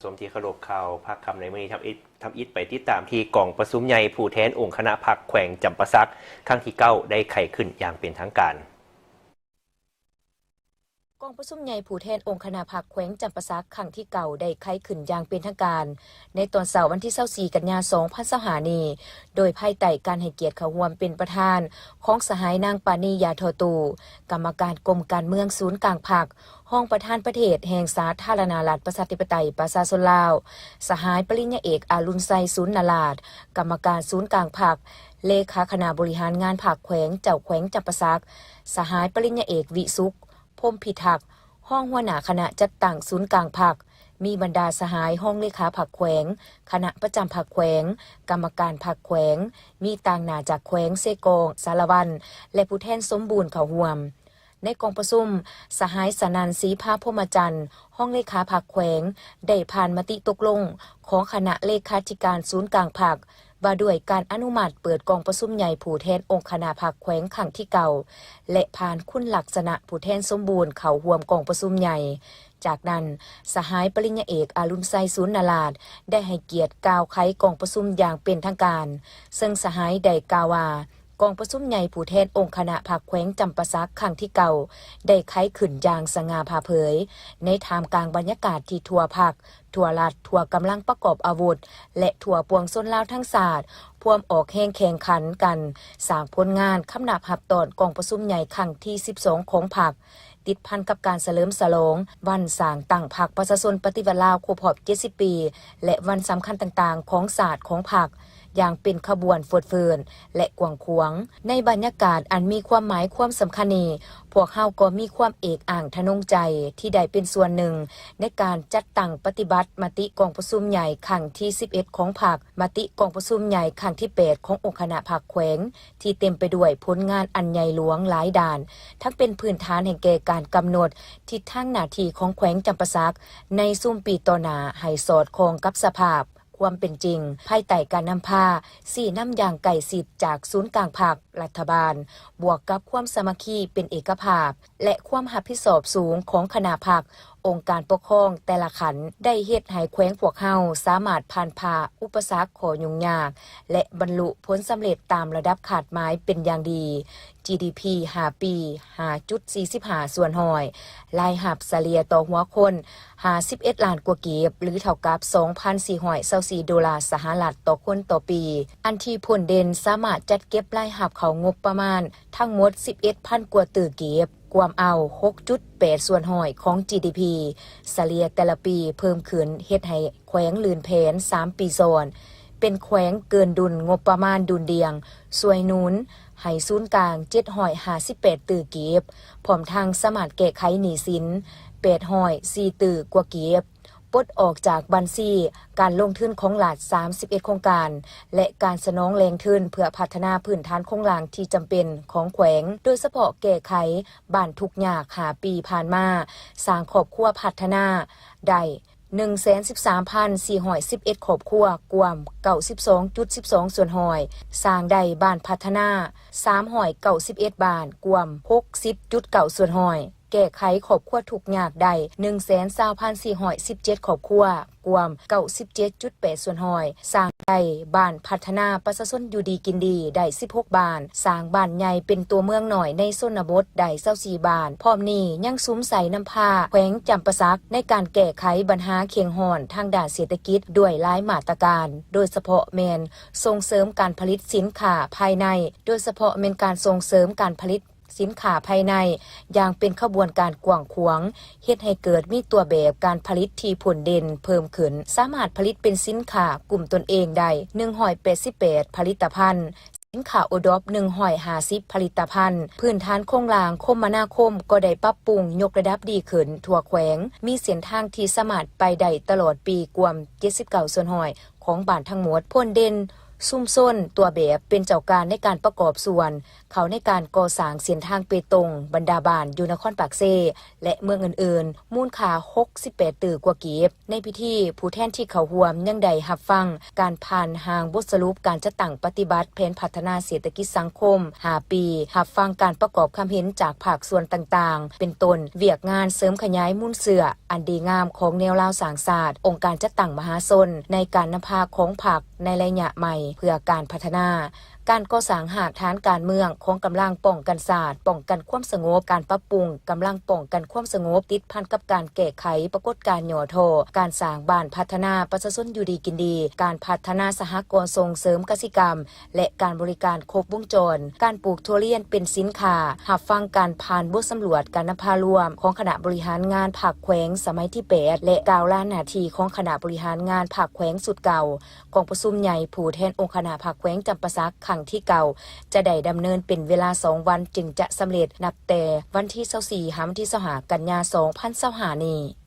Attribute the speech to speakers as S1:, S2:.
S1: ชมที่เคารพข่าวภาคคำในมื้อนี้ทำอิฐไปติดตามที่กองประชุมใหญ่ผู้แทนองค์คณะพรรคแขวงจำปาสักครั้งที่9ได้ไขขึ้นอย่างเป็นทางการ
S2: กองประชุมใหญ่ผู้แทนองค์คณะพรรคแขวงจำปาสักครั้งที่9ได้ไขขึ้นอย่างเป็นทางการในตอนเสาร์วันที่24กันยายน2025นี้โดยภายใต้การให้เกียรติเข้าร่วมเป็นประธานของสหายนางปานียาทอตูกรรมการกรมการเมืองศูนย์กลางพรรคห้องประธานประเทศแห่งสาธารณรัฐประชาธิปไตยประชาชนลาวสหายปริญญาเอกอารุณไซศูนย์นาลาดกรรมการศูนย์กลางพรรคเลขาคณะบริหารงานพรรคแขวงเจ้าแขวงจำปาสักสหายปริญญาเอกวิสุขพรหมพิทักษ์ห้องหัวหน้าคณะจัดตั้งศูนย์กลางพรรคมีบรรดาสหายห้องเลขาพรรคแขวงคณะประจำพรรคแขวงกรรมการพรรคแขวงมีต่างหน้าจากแขวงเซโกงสารวันและผู้แทนสมบูรณ์เข้าร่วมในกองประชุมสหายสนันศรีภาพพรหมจันทร์ห้องเลขาพรรคแขวงได้ผ่านมติตกลงของคณะเลขาธิการศูนย์กลางพรรคว่าด้วยการอนุมัติเปิดกองประชุมใหญ่ผู้แทนองค์คณะพรรคแขวงครั้งที่9และผ่านคุณลักษณะผู้แทนสมบูรณ์เข้าร่วมกองประชุมใหญ่จากนั้นสหายปริญญาเอกอารุณไซศูนย์นาลาดได้ให้เกียรติกล่าวไขกองประชุมอย่างเป็นทางการซึ่งสหายได้กล่าวว่ากองประชุมใหญ่ผู้แทนองค์คณะพรรคแขวงจำปาสักครั้งที่9ได้ไขขึ้นอย่างสง่าผ่าเผยในท่ามกลางบรรยากาศที่ทั่วพรรคทั่วรัฐทั่วกำลังประกอบอาวุธและทั่วปวงชนลาวทั้งศาสตร์พวมออกแห่งแข่งขันกันสร้างผลงานคำนับหับตอนกองประชุมใหญ่ครั้งที่12ของพรรคติดพันกับการเฉลิมฉลองวันสร้างตั้งพรรคประชาชนปฏิวัติลาวครบรอบ70 ปีและวันสำคัญต่างๆของศาสตร์ของพรรคอย่างเป็นขบวนฟดเฟินและกวางขวางในบรรยากาศอันมีความหมายความสำคัญนี้พวกเฮาก็มีความเอกอ่างทะนงใจที่ได้เป็นส่วนหนึ่งในการจัดตั้งปฏิบัติมติกองประชุมใหญ่ครั้งที่11ของพรรคมติกองประชุมใหญ่ครั้งที่8ขององค์คณะพรรคแขวงที่เต็มไปด้วยผลงานอันใหญ่หลวงหลายด้านทั้งเป็นพื้นฐานแห่งแก่การกำหนดทิศทางหน้าที่ของแขวงจำปาสักในซุ่มปีต่อหน้าให้สอดคล้องกับสภาพความเป็นจริงภายใต้การนำพาสี่น้ำอย่างไก่สิทธิ์จากศูนย์กลางพรรครัฐบาลบวกกับความสามัคคีเป็นเอกภาพและความรับผิดชอบสูงของคณะพรรคองค์การปกครองแต่ละขันได้เฮ็ดให้แขวงพวกเฮาสามารถผ่านผ่าอุปสรรคข้อยุ่งยากและบรรลุผลสำเร็จตามระดับคาดหมายเป็นอย่างดี GDP 5 ปี 5.45 ส่วนห้อยรายรับเฉลี่ยต่อหัวคน51 ล้านกว่ากีบหรือเท่ากับ 2,424 ดอลลาร์สหรัฐต่อคนต่อปีอันที่ผลเด่นสามารถจัดเก็บรายรับเข้างบประมาณทั้งหมด 11,000 กว่าตื้อกีบกวมเอา 6.8 ส่วนห้อยของ GDP เฉลี่ยแต่ละปีเพิ่มขึ้นเฮ็ดให้แขวงลื่นแผน3 ปีซ้อนเป็นแขวงเกินดุลงบประมาณดุลเดียงสวยหนุนให้ศูนย์กลาง758ตื้อกีบพร้อมทางสามารถแก้ไขหนี้สิน804ตื้อกว่ากีบปลดออกจากบัญชีการลงทุนของรัฐ31โครงการและการสนองแรงทุนเพื่อพัฒนาพื้นฐานโครงสร้างที่จำเป็นของแขวงโดยเฉพาะแก้ไขบ้านทุกข์ยาก5 ปีผ่านมาสร้างครอบครัวพัฒนาได้113,411 ครอบครัวกวม 92.12 ส่วนห้อยสร้างได้บ้านพัฒนา391 บ้านกวม 60.9 ส่วนห้อยแก้ไขครอบครัวทุกข์ยากได้ 120,417 ครอบครัวกวม 97.8 ส่วนห้อยสร้างได้บ้านพัฒนาประชาชนอยู่ดีกินดีได้16 บ้านสร้างบ้านใหญ่เป็นตัวเมืองหน่อยในชนบทได้24 บ้านพร้อมนี้ยังซุ้มใส่น้ำผ้าแขวงจำปาสักในการแก้ไขปัญหาเคียงห่อนทางด้านเศรษฐกิจด้วยหลายมาตรการโดยเฉพาะแม่นส่งเสริมการผลิตสินค้าภายในโดยเฉพาะแม่นการส่งเสริมการผลิตสินค้าภายในอย่างเป็นขบวนการกว้างขวางเฮ็ดให้เกิดมีตัวแบบการผลิตที่ผลเด่นเพิ่มขึ้นสามารถผลิตเป็นสินค้ากลุ่มตนเองได้188ผลิตภัณฑ์สินค้าโอดอป150ผลิตภัณฑ์พื้นฐานโครงสร้างคมนาคมก็ได้ปรับปรุงยกระดับดีขึ้นทั่วแขวงมีเส้นทางที่สามารถไปได้ตลอดปีกว่า79ส่วนห้อยของบ้านทั้งหมดผลเด่น ซุ่มซ่นตัวแบบเป็นเจ้าการในการประกอบส่วน เขาในการก่อสร้างเส้นทางเปตงบรรดาบ้านอยู่นครปากเซและเมืองอื่นๆมูลค่า68ตื้อกว่ากีบในพิธีผู้แทนที่เขาร่วมยังได้รับฟังการผ่านหางบทสรุปการจัดตั้งปฏิบัติแผนพัฒนาเศรษฐกิจสังคม5ปีรับฟังการประกอบความเห็นจากภาคส่วนต่างๆเป็นต้นเวียกงานเสริมขยายมูลเสืออันดีงามของแนวลาวสร้างศาสตร์องค์การจัดตั้งมหาชนในการนำพาของพรรคในระยะใหม่เพื่อการพัฒนาการก่อสร้างหากฐานการเมืองของกำลังป้องกันศาสตร์ป้องกันความสงบการปรับปรุงกำลังป้องกันความสงบติดพันกับการแก้ไขปรากฏการณ์หย่อโทการสร้างบ้านพัฒนาประชาชนอยู่ดีกินดีการพัฒนาสหกรณ์ส่งเสริมเกษตรกรรมและการบริการครบวงจรการปลูกทุเรียนเป็นสินค้ารับฟังการผ่านบทสำรวจการนำพารวมของคณะบริหารงานภาคแขวงสมัยที่8และกล่าวล้านหน้าที่ของคณะบริหารงานภาคแขวงสุดเก่ากองประชุมใหญ่ผู้แทนองค์คณะภาคแขวงจำปาสักครั้งที่เก่าจะได้ดำเนินเป็นเวลา2วันจึงจะสำเร็จนับแต่วันที่24 ถึงวันที่25 กันยายน 2025 นี้